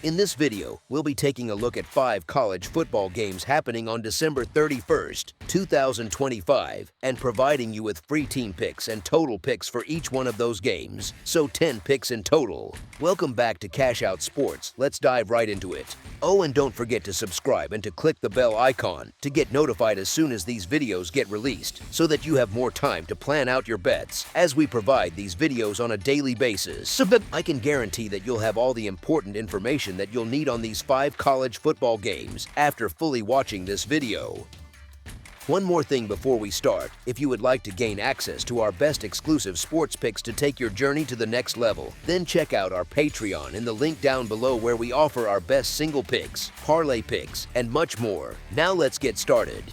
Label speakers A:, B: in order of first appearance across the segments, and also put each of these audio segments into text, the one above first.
A: In this video, we'll be taking a look at 5 college football games happening on December 31st, 2025, and providing you with free team picks and total picks for each one of those games, so 10 picks in total. Welcome back to Cash Out Sports. Let's dive right into it. Oh, and don't forget to subscribe and to click the bell icon to get notified as soon as these videos get released, so that you have more time to plan out your bets as we provide these videos on a daily basis. I can guarantee that you'll have all the important information that you'll need on these 5 college football games after fully watching this video. One more thing before we start: if you would like to gain access to our best exclusive sports picks to take your journey to the next level, then check out our Patreon in the link down below, where we offer our best single picks, parlay picks, and much more. Now let's get started.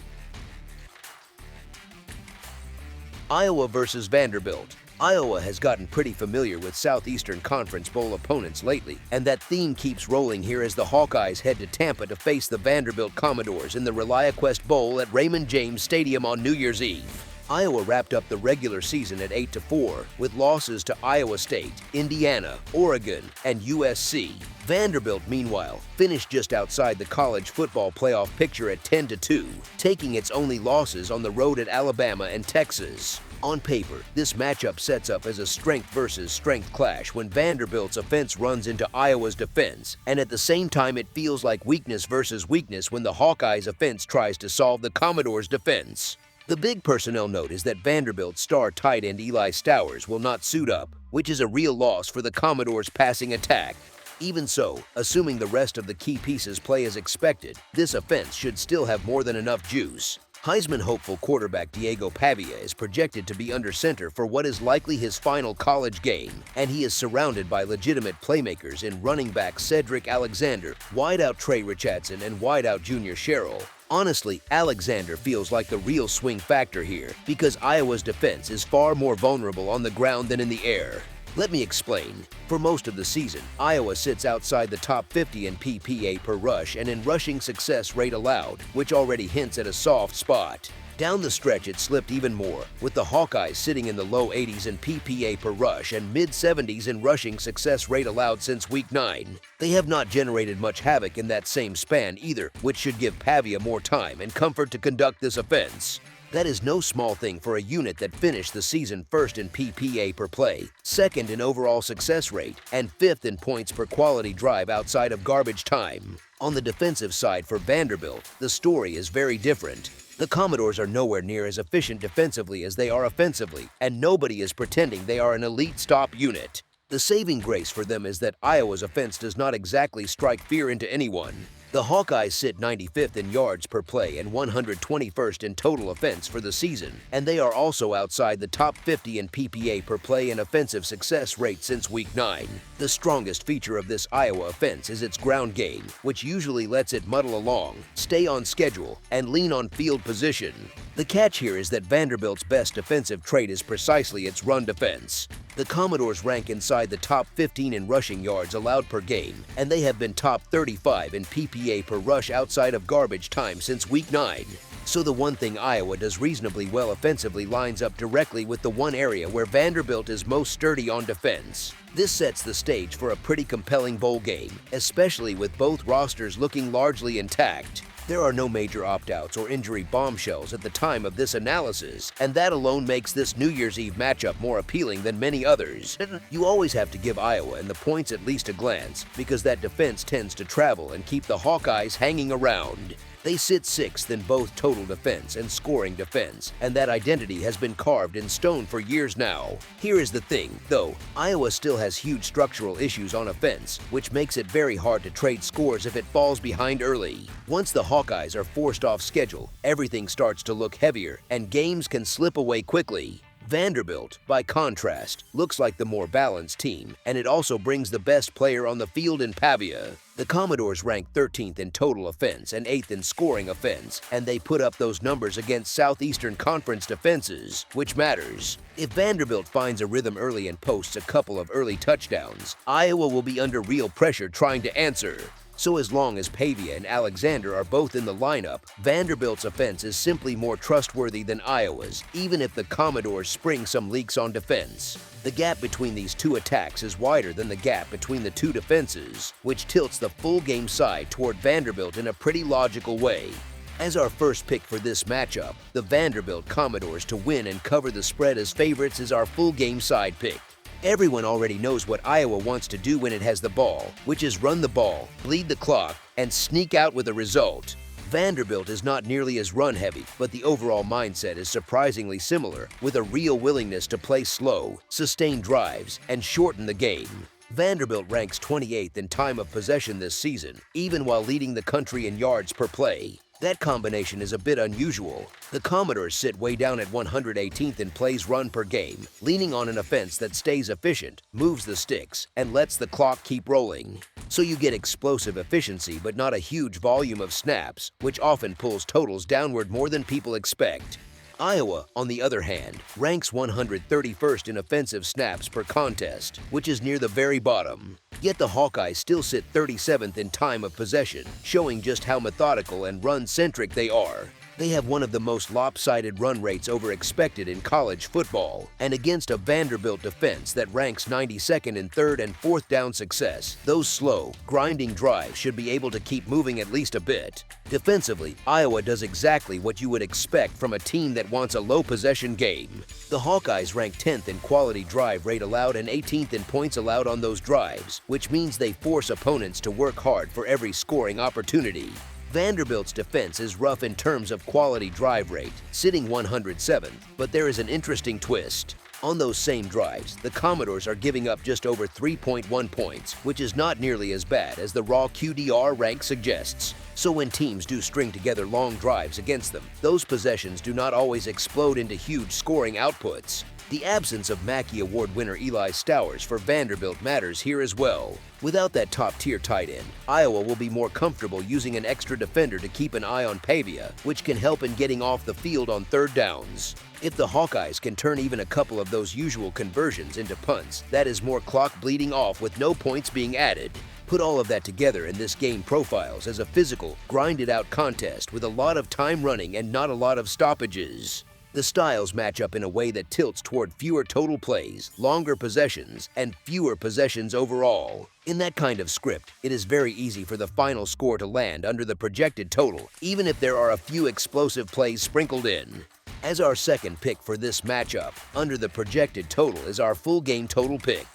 A: Iowa versus Vanderbilt. Iowa has gotten pretty familiar with Southeastern Conference Bowl opponents lately, and that theme keeps rolling here as the Hawkeyes head to Tampa to face the Vanderbilt Commodores in the ReliaQuest Bowl at Raymond James Stadium on New Year's Eve. Iowa wrapped up the regular season at 8-4, with losses to Iowa State, Indiana, Oregon, and USC. Vanderbilt, meanwhile, finished just outside the college football playoff picture at 10-2, taking its only losses on the road at Alabama and Texas. On paper, this matchup sets up as a strength versus strength clash when Vanderbilt's offense runs into Iowa's defense, and at the same time it feels like weakness versus weakness when the Hawkeyes' offense tries to solve the Commodores' defense. The big personnel note is that Vanderbilt's star tight end Eli Stowers will not suit up, which is a real loss for the Commodores' passing attack. Even so, assuming the rest of the key pieces play as expected, this offense should still have more than enough juice. Heisman hopeful quarterback Diego Pavia is projected to be under center for what is likely his final college game, and he is surrounded by legitimate playmakers in running back Cedric Alexander, wideout Trey Richardson, and wideout Junior Sherrill. Honestly, Alexander feels like the real swing factor here, because Iowa's defense is far more vulnerable on the ground than in the air. Let me explain. For most of the season, Iowa sits outside the top 50 in PPA per rush and in rushing success rate allowed, which already hints at a soft spot. Down the stretch, it slipped even more, with the Hawkeyes sitting in the low 80s in PPA per rush and mid-70s in rushing success rate allowed since Week 9. They have not generated much havoc in that same span either, which should give Pavia more time and comfort to conduct this offense. That is no small thing for a unit that finished the season first in PPA per play, second in overall success rate, and fifth in points per quality drive outside of garbage time. On the defensive side for Vanderbilt, the story is very different. The Commodores are nowhere near as efficient defensively as they are offensively, and nobody is pretending they are an elite stop unit. The saving grace for them is that Iowa's offense does not exactly strike fear into anyone. The Hawkeyes sit 95th in yards per play and 121st in total offense for the season, and they are also outside the top 50 in PPA per play and offensive success rate since Week 9. The strongest feature of this Iowa offense is its ground game, which usually lets it muddle along, stay on schedule, and lean on field position. The catch here is that Vanderbilt's best defensive trait is precisely its run defense. The Commodores rank inside the top 15 in rushing yards allowed per game, and they have been top 35 in PPA per rush outside of garbage time since Week 9. So the one thing Iowa does reasonably well offensively lines up directly with the one area where Vanderbilt is most sturdy on defense. This sets the stage for a pretty compelling bowl game, especially with both rosters looking largely intact. There are no major opt-outs or injury bombshells at the time of this analysis, and that alone makes this New Year's Eve matchup more appealing than many others. You always have to give Iowa and the points at least a glance, because that defense tends to travel and keep the Hawkeyes hanging around. They sit 6th in both total defense and scoring defense, and that identity has been carved in stone for years now. Here is the thing, though: Iowa still has huge structural issues on offense, which makes it very hard to trade scores if it falls behind early. Once the Hawkeyes are forced off schedule, everything starts to look heavier, and games can slip away quickly. Vanderbilt, by contrast, looks like the more balanced team, and it also brings the best player on the field in Pavia. The Commodores rank 13th in total offense and 8th in scoring offense, and they put up those numbers against Southeastern Conference defenses, which matters. If Vanderbilt finds a rhythm early and posts a couple of early touchdowns, Iowa will be under real pressure trying to answer. So as long as Pavia and Alexander are both in the lineup, Vanderbilt's offense is simply more trustworthy than Iowa's, even if the Commodores spring some leaks on defense. The gap between these two attacks is wider than the gap between the two defenses, which tilts the full game side toward Vanderbilt in a pretty logical way. As our first pick for this matchup, the Vanderbilt Commodores to win and cover the spread as favorites is our full game side pick. Everyone already knows what Iowa wants to do when it has the ball, which is run the ball, bleed the clock, and sneak out with a result. Vanderbilt is not nearly as run-heavy, but the overall mindset is surprisingly similar, with a real willingness to play slow, sustain drives, and shorten the game. Vanderbilt ranks 28th in time of possession this season, even while leading the country in yards per play. That combination is a bit unusual. The Commodores sit way down at 118th in plays run per game, leaning on an offense that stays efficient, moves the sticks, and lets the clock keep rolling. So you get explosive efficiency but not a huge volume of snaps, which often pulls totals downward more than people expect. Iowa, on the other hand, ranks 131st in offensive snaps per contest, which is near the very bottom. Yet the Hawkeyes still sit 37th in time of possession, showing just how methodical and run-centric they are. They have one of the most lopsided run rates over expected in college football, and against a Vanderbilt defense that ranks 92nd in third and fourth down success, those slow, grinding drives should be able to keep moving at least a bit. Defensively, Iowa does exactly what you would expect from a team that wants a low-possession game. The Hawkeyes rank 10th in quality drive rate allowed and 18th in points allowed on those drives, which means they force opponents to work hard for every scoring opportunity. Vanderbilt's defense is rough in terms of quality drive rate, sitting 107th, but there is an interesting twist. On those same drives, the Commodores are giving up just over 3.1 points, which is not nearly as bad as the raw QDR rank suggests. So when teams do string together long drives against them, those possessions do not always explode into huge scoring outputs. The absence of Mackey Award winner Eli Stowers for Vanderbilt matters here as well. Without that top-tier tight end, Iowa will be more comfortable using an extra defender to keep an eye on Pavia, which can help in getting off the field on third downs. If the Hawkeyes can turn even a couple of those usual conversions into punts, that is more clock bleeding off with no points being added. Put all of that together and this game profiles as a physical, grinded-out contest with a lot of time running and not a lot of stoppages. The styles match up in a way that tilts toward fewer total plays, longer possessions, and fewer possessions overall. In that kind of script, it is very easy for the final score to land under the projected total, even if there are a few explosive plays sprinkled in. As our second pick for this matchup, under the projected total is our full game total pick.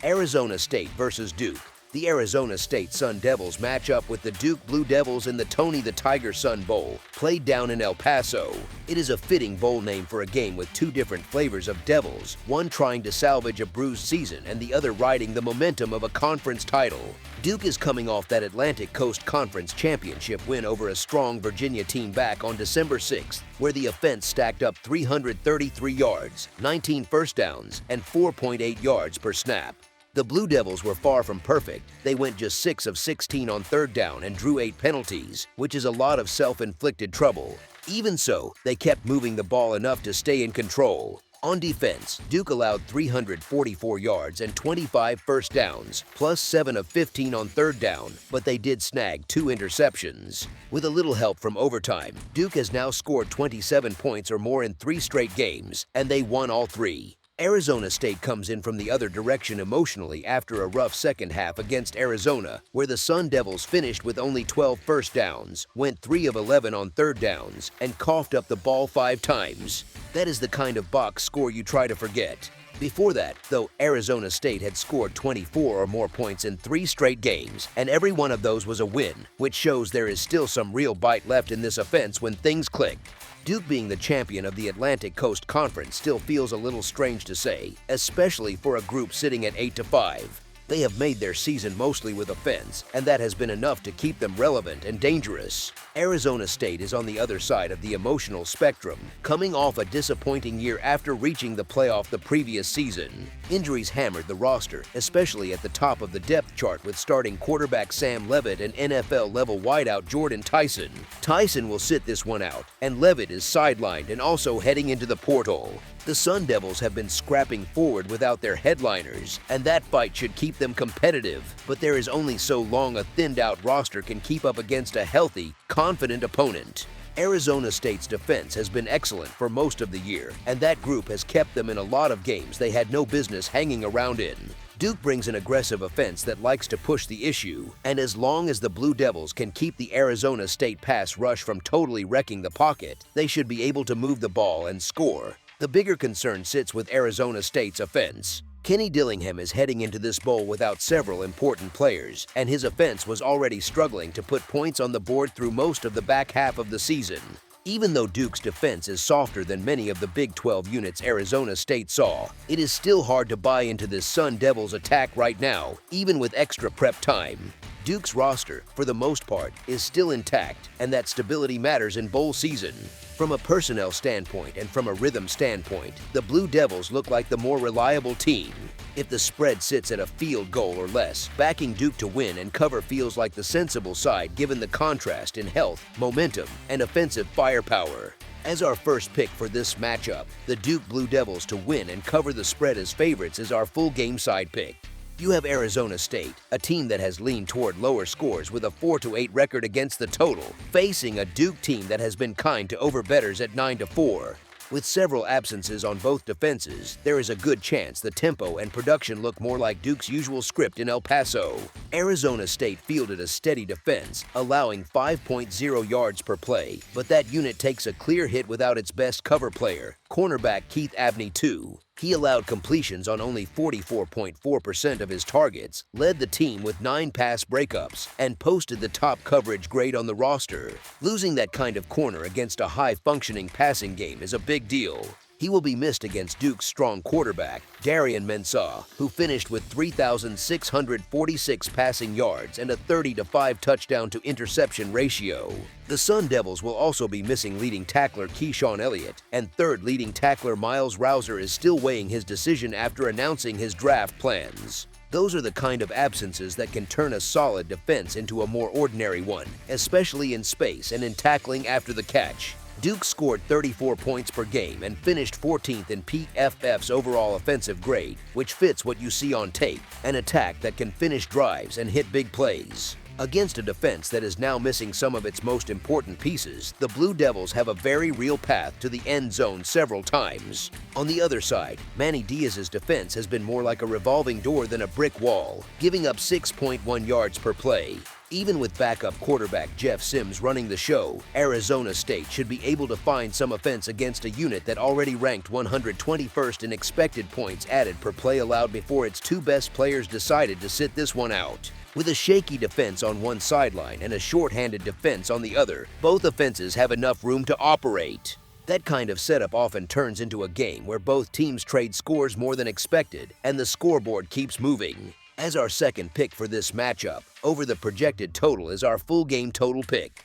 A: Arizona State versus Duke. The Arizona State Sun Devils match up with the Duke Blue Devils in the Tony the Tiger Sun Bowl, played down in El Paso. It is a fitting bowl name for a game with two different flavors of Devils, one trying to salvage a bruised season and the other riding the momentum of a conference title. Duke is coming off that Atlantic Coast Conference Championship win over a strong Virginia team back on December 6th, where the offense stacked up 333 yards, 19 first downs, and 4.8 yards per snap. The Blue Devils were far from perfect. They went just 6 of 16 on third down and drew 8 penalties, which is a lot of self-inflicted trouble. Even so, they kept moving the ball enough to stay in control. On defense, Duke allowed 344 yards and 25 first downs, plus 7 of 15 on third down, but they did snag 2 interceptions. With a little help from overtime, Duke has now scored 27 points or more in 3 straight games, and they won all 3. Arizona State comes in from the other direction emotionally after a rough second half against Arizona, where the Sun Devils finished with only 12 first downs, went 3 of 11 on third downs, and coughed up the ball 5 times. That is the kind of box score you try to forget. Before that, though, Arizona State had scored 24 or more points in 3 straight games, and every one of those was a win, which shows there is still some real bite left in this offense when things click. Duke being the champion of the Atlantic Coast Conference still feels a little strange to say, especially for a group sitting at 8-5. They have made their season mostly with offense, and that has been enough to keep them relevant and dangerous. Arizona State is on the other side of the emotional spectrum, coming off a disappointing year after reaching the playoff the previous season. Injuries hammered the roster, especially at the top of the depth chart with starting quarterback Sam Leavitt and NFL-level wideout Jordan Tyson. Tyson will sit this one out, and Leavitt is sidelined and also heading into the portal. The Sun Devils have been scrapping forward without their headliners, and that fight should keep them competitive. But there is only so long a thinned-out roster can keep up against a healthy, confident opponent. Arizona State's defense has been excellent for most of the year, and that group has kept them in a lot of games they had no business hanging around in. Duke brings an aggressive offense that likes to push the issue, and as long as the Blue Devils can keep the Arizona State pass rush from totally wrecking the pocket, they should be able to move the ball and score. The bigger concern sits with Arizona State's offense. Kenny Dillingham is heading into this bowl without several important players, and his offense was already struggling to put points on the board through most of the back half of the season. Even though Duke's defense is softer than many of the Big 12 units Arizona State saw, it is still hard to buy into this Sun Devils attack right now, even with extra prep time. Duke's roster, for the most part, is still intact, and that stability matters in bowl season. From a personnel standpoint and from a rhythm standpoint, the Blue Devils look like the more reliable team. If the spread sits at a field goal or less, backing Duke to win and cover feels like the sensible side given the contrast in health, momentum, and offensive firepower. As our first pick for this matchup, the Duke Blue Devils to win and cover the spread as favorites is our full game side pick. You have Arizona State, a team that has leaned toward lower scores with a 4-8 record against the total, facing a Duke team that has been kind to overbettors at 9-4. With several absences on both defenses, there is a good chance the tempo and production look more like Duke's usual script in El Paso. Arizona State fielded a steady defense, allowing 5.0 yards per play, but that unit takes a clear hit without its best cover player, cornerback Keith Abney II. He allowed completions on only 44.4% of his targets, led the team with 9 pass breakups, and posted the top coverage grade on the roster. Losing that kind of corner against a high-functioning passing game is a big deal. He will be missed against Duke's strong quarterback, Darian Mensah, who finished with 3,646 passing yards and a 30-5 touchdown-to-interception ratio. The Sun Devils will also be missing leading tackler Keyshawn Elliott, and third leading tackler Miles Rouser is still weighing his decision after announcing his draft plans. Those are the kind of absences that can turn a solid defense into a more ordinary one, especially in space and in tackling after the catch. Duke scored 34 points per game and finished 14th in PFF's overall offensive grade, which fits what you see on tape, an attack that can finish drives and hit big plays. Against a defense that is now missing some of its most important pieces, the Blue Devils have a very real path to the end zone several times. On the other side, Manny Diaz's defense has been more like a revolving door than a brick wall, giving up 6.1 yards per play. Even with backup quarterback Jeff Sims running the show, Arizona State should be able to find some offense against a unit that already ranked 121st in expected points added per play allowed before its 2 best players decided to sit this one out. With a shaky defense on one sideline and a short-handed defense on the other, both offenses have enough room to operate. That kind of setup often turns into a game where both teams trade scores more than expected, and the scoreboard keeps moving. As our second pick for this matchup, over the projected total is our full game total pick.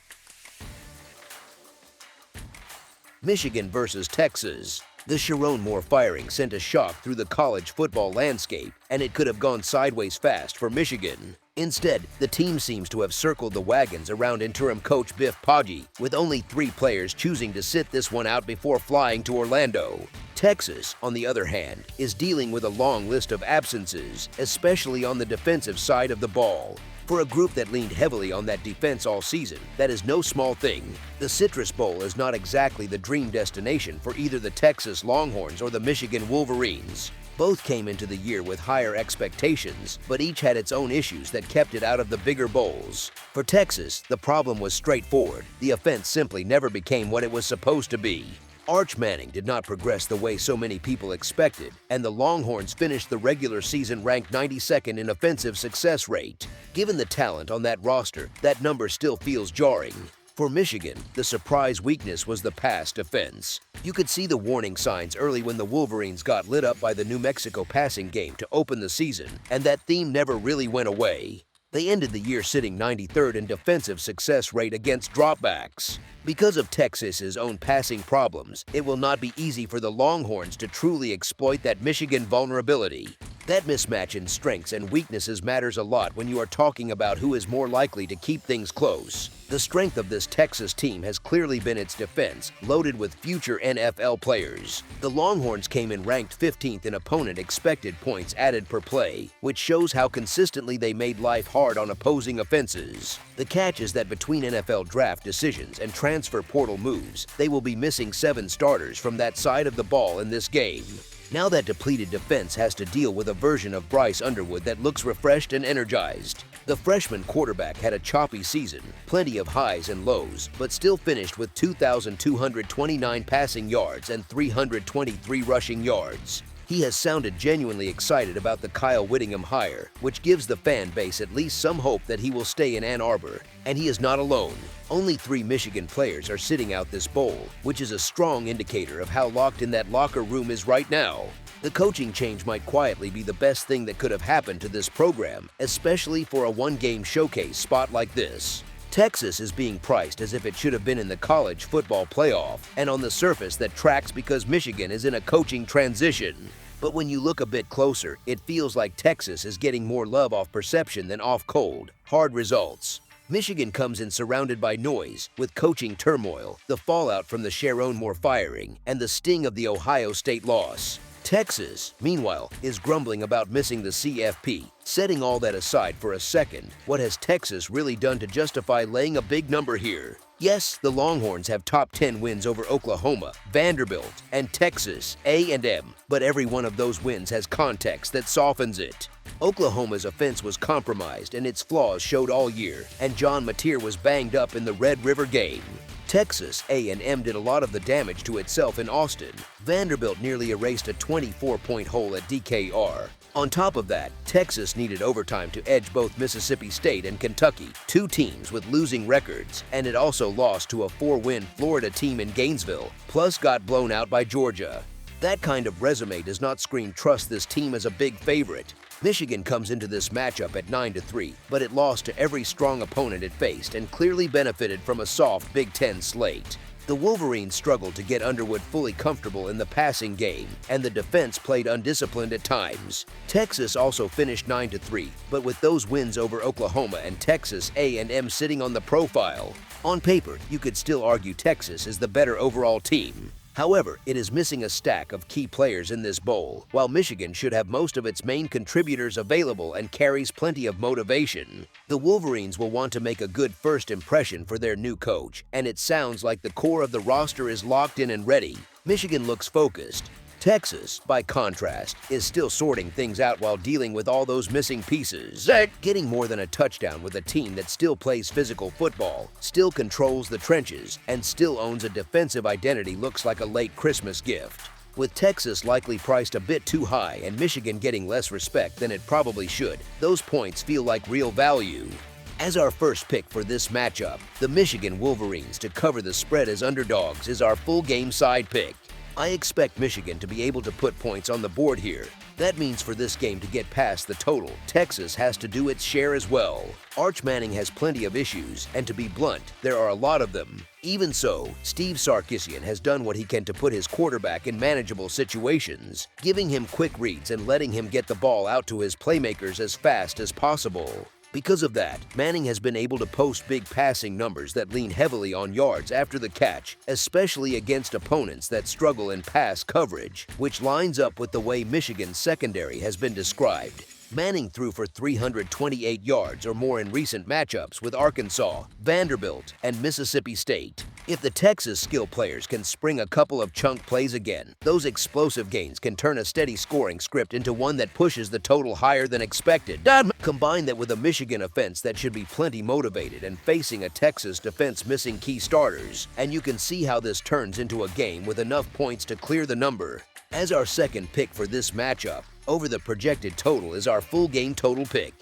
A: Michigan versus Texas. The Sharon Moore firing sent a shock through the college football landscape, and it could have gone sideways fast for Michigan. Instead, the team seems to have circled the wagons around interim coach Biff Poggi, with only 3 players choosing to sit this one out before flying to Orlando. Texas, on the other hand, is dealing with a long list of absences, especially on the defensive side of the ball. For a group that leaned heavily on that defense all season, that is no small thing. The Citrus Bowl is not exactly the dream destination for either the Texas Longhorns or the Michigan Wolverines. Both came into the year with higher expectations, but each had its own issues that kept it out of the bigger bowls. For Texas, the problem was straightforward. The offense simply never became what it was supposed to be. Arch Manning did not progress the way so many people expected, and the Longhorns finished the regular season ranked 92nd in offensive success rate. Given the talent on that roster, that number still feels jarring. For Michigan, the surprise weakness was the pass defense. You could see the warning signs early when the Wolverines got lit up by the New Mexico passing game to open the season, and that theme never really went away. They ended the year sitting 93rd in defensive success rate against dropbacks. Because of Texas's own passing problems, it will not be easy for the Longhorns to truly exploit that Michigan vulnerability. That mismatch in strengths and weaknesses matters a lot when you are talking about who is more likely to keep things close. The strength of this Texas team has clearly been its defense, loaded with future NFL players. The Longhorns came in ranked 15th in opponent expected points added per play, which shows how consistently they made life hard on opposing offenses. The catch is that between NFL draft decisions and transfer portal moves, they will be missing 7 starters from that side of the ball in this game. Now that depleted defense has to deal with a version of Bryce Underwood that looks refreshed and energized. The freshman quarterback had a choppy season, plenty of highs and lows, but still finished with 2,229 passing yards and 323 rushing yards. He has sounded genuinely excited about the Kyle Whittingham hire, which gives the fan base at least some hope that he will stay in Ann Arbor. And he is not alone. Only 3 Michigan players are sitting out this bowl, which is a strong indicator of how locked in that locker room is right now. The coaching change might quietly be the best thing that could have happened to this program, especially for a one-game showcase spot like this. Texas is being priced as if it should have been in the college football playoff, and on the surface that tracks because Michigan is in a coaching transition. But when you look a bit closer, it feels like Texas is getting more love off perception than off cold, hard results. Michigan comes in surrounded by noise, with coaching turmoil, the fallout from the Sharon Moore firing, and the sting of the Ohio State loss. Texas, meanwhile, is grumbling about missing the CFP. Setting all that aside for a second, what has Texas really done to justify laying a big number here? Yes, the Longhorns have top 10 wins over Oklahoma, Vanderbilt, and Texas A&M, but every one of those wins has context that softens it. Oklahoma's offense was compromised and its flaws showed all year, and John Mateer was banged up in the Red River game. Texas A&M did a lot of the damage to itself in Austin. Vanderbilt nearly erased a 24-point hole at DKR. On top of that, Texas needed overtime to edge both Mississippi State and Kentucky, 2 teams with losing records, and it also lost to a 4-win Florida team in Gainesville, plus got blown out by Georgia. That kind of resume does not scream trust this team as a big favorite. Michigan comes into this matchup at 9-3, but it lost to every strong opponent it faced and clearly benefited from a soft Big Ten slate. The Wolverines struggled to get Underwood fully comfortable in the passing game, and the defense played undisciplined at times. Texas also finished 9-3, but with those wins over Oklahoma and Texas A&M sitting on the profile, on paper, you could still argue Texas is the better overall team. However, it is missing a stack of key players in this bowl, while Michigan should have most of its main contributors available and carries plenty of motivation. The Wolverines will want to make a good first impression for their new coach, and it sounds like the core of the roster is locked in and ready. Michigan looks focused. Texas, by contrast, is still sorting things out while dealing with all those missing pieces. Getting more than a touchdown with a team that still plays physical football, still controls the trenches, and still owns a defensive identity looks like a late Christmas gift. With Texas likely priced a bit too high and Michigan getting less respect than it probably should, those points feel like real value. As our first pick for this matchup, the Michigan Wolverines to cover the spread as underdogs is our full game side pick. I expect Michigan to be able to put points on the board here. That means for this game to get past the total, Texas has to do its share as well. Arch Manning has plenty of issues, and to be blunt, there are a lot of them. Even so, Steve Sarkisian has done what he can to put his quarterback in manageable situations, giving him quick reads and letting him get the ball out to his playmakers as fast as possible. Because of that, Manning has been able to post big passing numbers that lean heavily on yards after the catch, especially against opponents that struggle in pass coverage, which lines up with the way Michigan's secondary has been described. Manning threw for 328 yards or more in recent matchups with Arkansas, Vanderbilt, and Mississippi State. If the Texas skill players can spring a couple of chunk plays again, those explosive gains can turn a steady scoring script into one that pushes the total higher than expected. Combine that with a Michigan offense that should be plenty motivated and facing a Texas defense missing key starters, and you can see how this turns into a game with enough points to clear the number. As our second pick for this matchup, over the projected total is our full game total pick.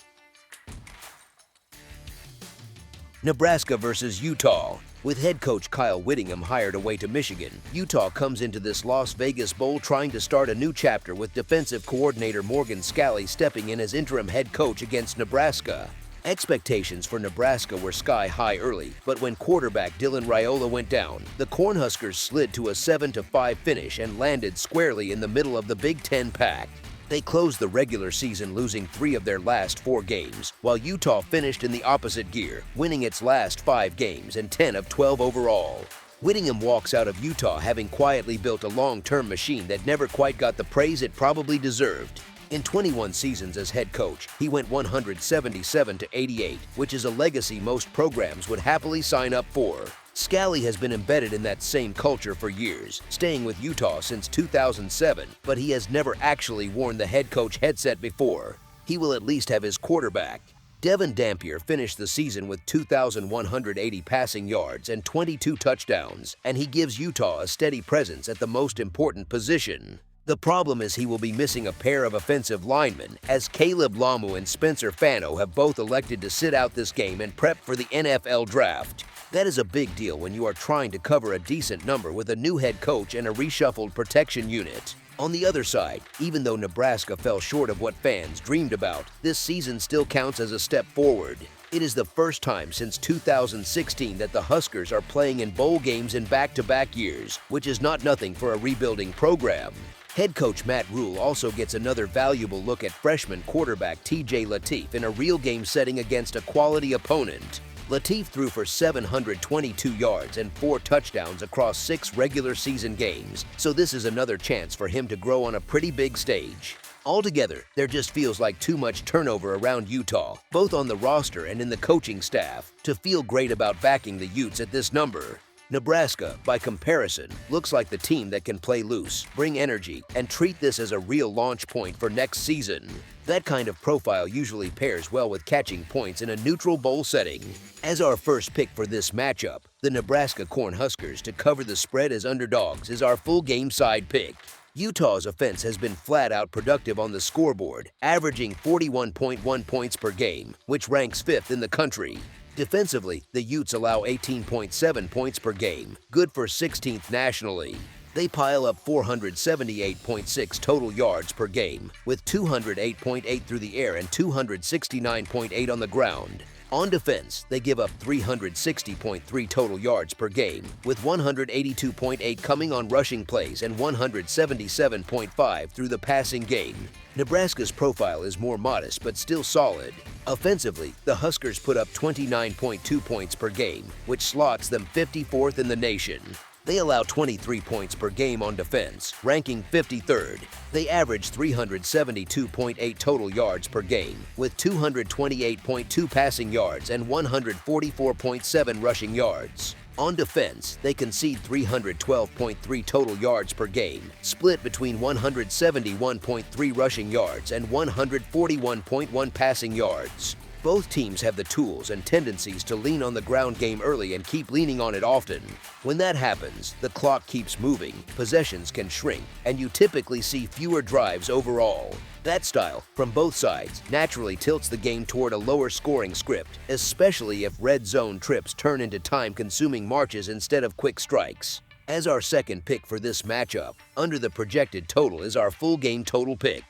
A: Nebraska versus Utah. With head coach Kyle Whittingham hired away to Michigan, Utah comes into this Las Vegas Bowl trying to start a new chapter with defensive coordinator Morgan Scalley stepping in as interim head coach against Nebraska. Expectations for Nebraska were sky-high early, but when quarterback Dylan Raiola went down, the Cornhuskers slid to a 7-5 finish and landed squarely in the middle of the Big Ten pack. They closed the regular season losing 3 of their last 4 games, while Utah finished in the opposite gear, winning its last 5 games and 10 of 12 overall. Whittingham walks out of Utah having quietly built a long-term machine that never quite got the praise it probably deserved. In 21 seasons as head coach, he went 177-88, which is a legacy most programs would happily sign up for. Scalley has been embedded in that same culture for years, staying with Utah since 2007, but he has never actually worn the head coach headset before. He will at least have his quarterback. Devin Dampier finished the season with 2,180 passing yards and 22 touchdowns, and he gives Utah a steady presence at the most important position. The problem is he will be missing a pair of offensive linemen, as Caleb Lamu and Spencer Fano have both elected to sit out this game and prep for the NFL draft. That is a big deal when you are trying to cover a decent number with a new head coach and a reshuffled protection unit. On the other side, even though Nebraska fell short of what fans dreamed about, this season still counts as a step forward. It is the first time since 2016 that the Huskers are playing in bowl games in back-to-back years, which is not nothing for a rebuilding program. Head coach Matt Rhule also gets another valuable look at freshman quarterback TJ Lateef in a real game setting against a quality opponent. Lateef threw for 722 yards and 4 touchdowns across 6 regular season games, so this is another chance for him to grow on a pretty big stage. Altogether, there just feels like too much turnover around Utah, both on the roster and in the coaching staff, to feel great about backing the Utes at this number. Nebraska, by comparison, looks like the team that can play loose, bring energy, and treat this as a real launch point for next season. That kind of profile usually pairs well with catching points in a neutral bowl setting. As our first pick for this matchup, the Nebraska Cornhuskers to cover the spread as underdogs is our full game side pick. Utah's offense has been flat-out productive on the scoreboard, averaging 41.1 points per game, which ranks 5th in the country. Defensively, the Utes allow 18.7 points per game, good for 16th nationally. They pile up 478.6 total yards per game, with 208.8 through the air and 269.8 on the ground. On defense, they give up 360.3 total yards per game, with 182.8 coming on rushing plays and 177.5 through the passing game. Nebraska's profile is more modest but still solid. Offensively, the Huskers put up 29.2 points per game, which slots them 54th in the nation. They allow 23 points per game on defense, ranking 53rd. They average 372.8 total yards per game, with 228.2 passing yards and 144.7 rushing yards. On defense, they concede 312.3 total yards per game, split between 171.3 rushing yards and 141.1 passing yards. Both teams have the tools and tendencies to lean on the ground game early and keep leaning on it often. When that happens, the clock keeps moving, possessions can shrink, and you typically see fewer drives overall. That style, from both sides, naturally tilts the game toward a lower scoring script, especially if red zone trips turn into time-consuming marches instead of quick strikes. As our second pick for this matchup, under the projected total is our full game total pick.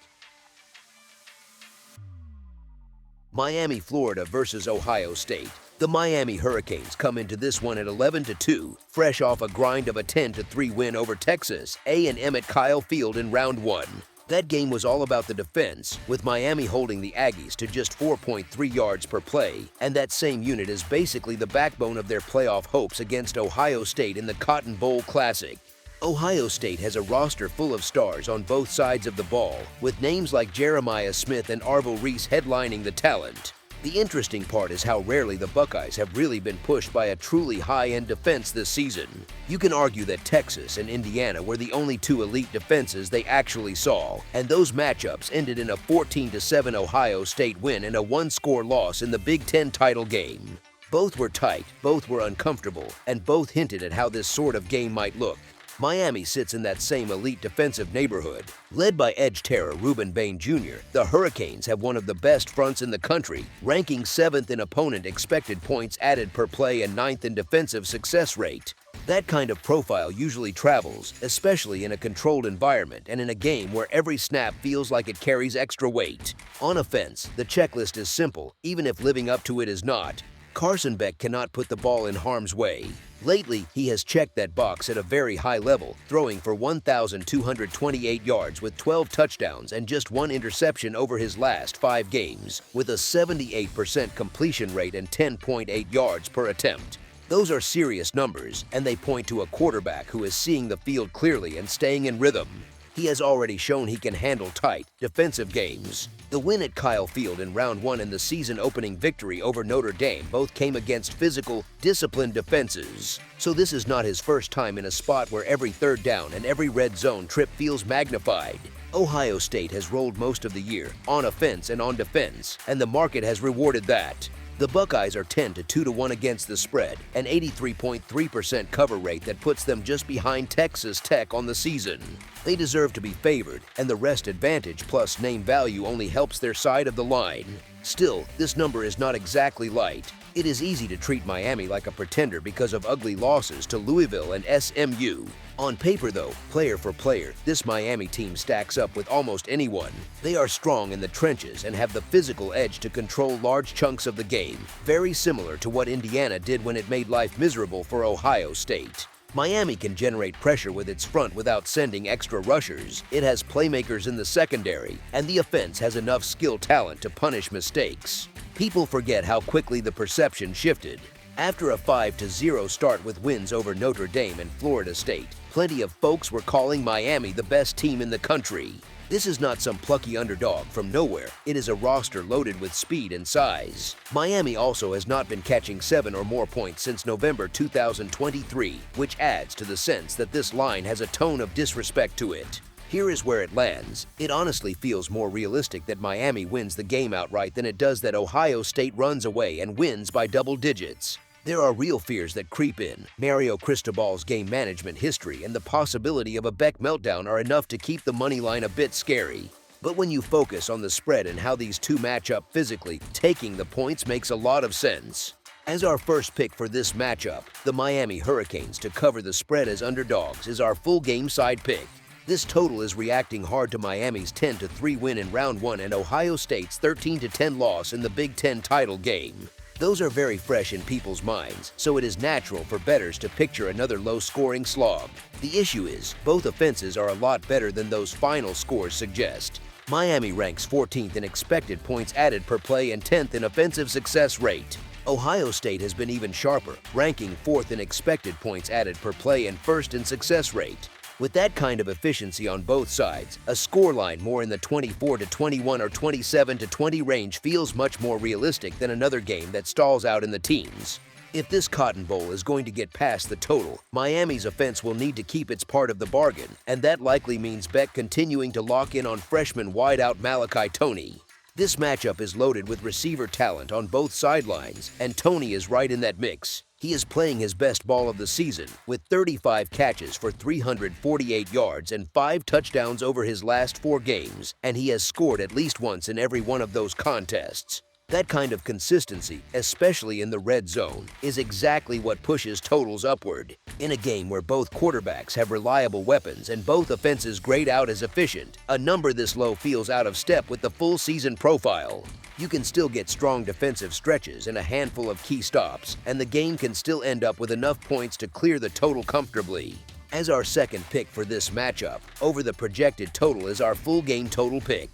A: Miami, Florida versus Ohio State. The Miami Hurricanes come into this one at 11-2, fresh off a grind of a 10-3 win over Texas A&M at Kyle Field in round 1. That game was all about the defense, with Miami holding the Aggies to just 4.3 yards per play, and that same unit is basically the backbone of their playoff hopes against Ohio State in the Cotton Bowl Classic. Ohio State has a roster full of stars on both sides of the ball, with names like Jeremiah Smith and Arvo Reese headlining the talent. The interesting part is how rarely the Buckeyes have really been pushed by a truly high-end defense this season. You can argue that Texas and Indiana were the only 2 elite defenses they actually saw, and those matchups ended in a 14-7 Ohio State win and a 1-score loss in the Big Ten title game. Both were tight, both were uncomfortable, and both hinted at how this sort of game might look. Miami sits in that same elite defensive neighborhood. Led by edge terror Reuben Bain Jr., the Hurricanes have one of the best fronts in the country, ranking 7th in opponent expected points added per play and 9th in defensive success rate. That kind of profile usually travels, especially in a controlled environment and in a game where every snap feels like it carries extra weight. On offense, the checklist is simple, even if living up to it is not. Carson Beck cannot put the ball in harm's way. Lately, he has checked that box at a very high level, throwing for 1,228 yards with 12 touchdowns and just 1 interception over his last 5 games, with a 78% completion rate and 10.8 yards per attempt. Those are serious numbers, and they point to a quarterback who is seeing the field clearly and staying in rhythm. He has already shown he can handle tight, defensive games. The win at Kyle Field in Round 1 and the season-opening victory over Notre Dame both came against physical, disciplined defenses. So this is not his first time in a spot where every third down and every red zone trip feels magnified. Ohio State has rolled most of the year, on offense and on defense, and the market has rewarded that. The Buckeyes are 10 to 2-1 against the spread, an 83.3% cover rate that puts them just behind Texas Tech on the season. They deserve to be favored, and the rest advantage plus name value only helps their side of the line. Still, this number is not exactly light. It is easy to treat Miami like a pretender because of ugly losses to Louisville and SMU. On paper though, player for player, this Miami team stacks up with almost anyone. They are strong in the trenches and have the physical edge to control large chunks of the game, very similar to what Indiana did when it made life miserable for Ohio State. Miami can generate pressure with its front without sending extra rushers. It has playmakers in the secondary, and the offense has enough skill talent to punish mistakes. People forget how quickly the perception shifted. After a 5-0 start with wins over Notre Dame and Florida State, plenty of folks were calling Miami the best team in the country. This is not some plucky underdog from nowhere. It is a roster loaded with speed and size. Miami also has not been catching 7 or more points since November 2023, which adds to the sense that this line has a tone of disrespect to it. Here is where it lands. It honestly feels more realistic that Miami wins the game outright than it does that Ohio State runs away and wins by double digits. There are real fears that creep in. Mario Cristobal's game management history and the possibility of a Beck meltdown are enough to keep the money line a bit scary. But when you focus on the spread and how these two match up physically, taking the points makes a lot of sense. As our first pick for this matchup, the Miami Hurricanes to cover the spread as underdogs is our full game side pick. This total is reacting hard to Miami's 10-3 win in Round 1 and Ohio State's 13-10 loss in the Big Ten title game. Those are very fresh in people's minds, so it is natural for bettors to picture another low-scoring slog. The issue is, both offenses are a lot better than those final scores suggest. Miami ranks 14th in expected points added per play and 10th in offensive success rate. Ohio State has been even sharper, ranking 4th in expected points added per play and 1st in success rate. With that kind of efficiency on both sides, a scoreline more in the 24-21 or 27-20 range feels much more realistic than another game that stalls out in the teens. If this Cotton Bowl is going to get past the total, Miami's offense will need to keep its part of the bargain, and that likely means Beck continuing to lock in on freshman wideout Malachi Toney. This matchup is loaded with receiver talent on both sidelines, and Toney is right in that mix. He is playing his best ball of the season, with 35 catches for 348 yards and 5 touchdowns over his last 4 games, and he has scored at least once in every one of those contests. That kind of consistency, especially in the red zone, is exactly what pushes totals upward. In a game where both quarterbacks have reliable weapons and both offenses grade out as efficient, a number this low feels out of step with the full season profile. You can still get strong defensive stretches and a handful of key stops, and the game can still end up with enough points to clear the total comfortably. As our second pick for this matchup, over the projected total is our full game total pick.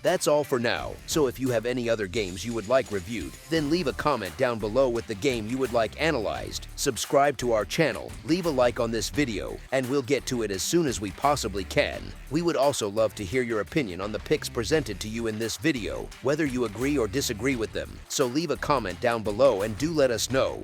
A: That's all for now, so if you have any other games you would like reviewed, then leave a comment down below with the game you would like analyzed, subscribe to our channel, leave a like on this video, and we'll get to it as soon as we possibly can. We would also love to hear your opinion on the picks presented to you in this video, whether you agree or disagree with them, so leave a comment down below and do let us know.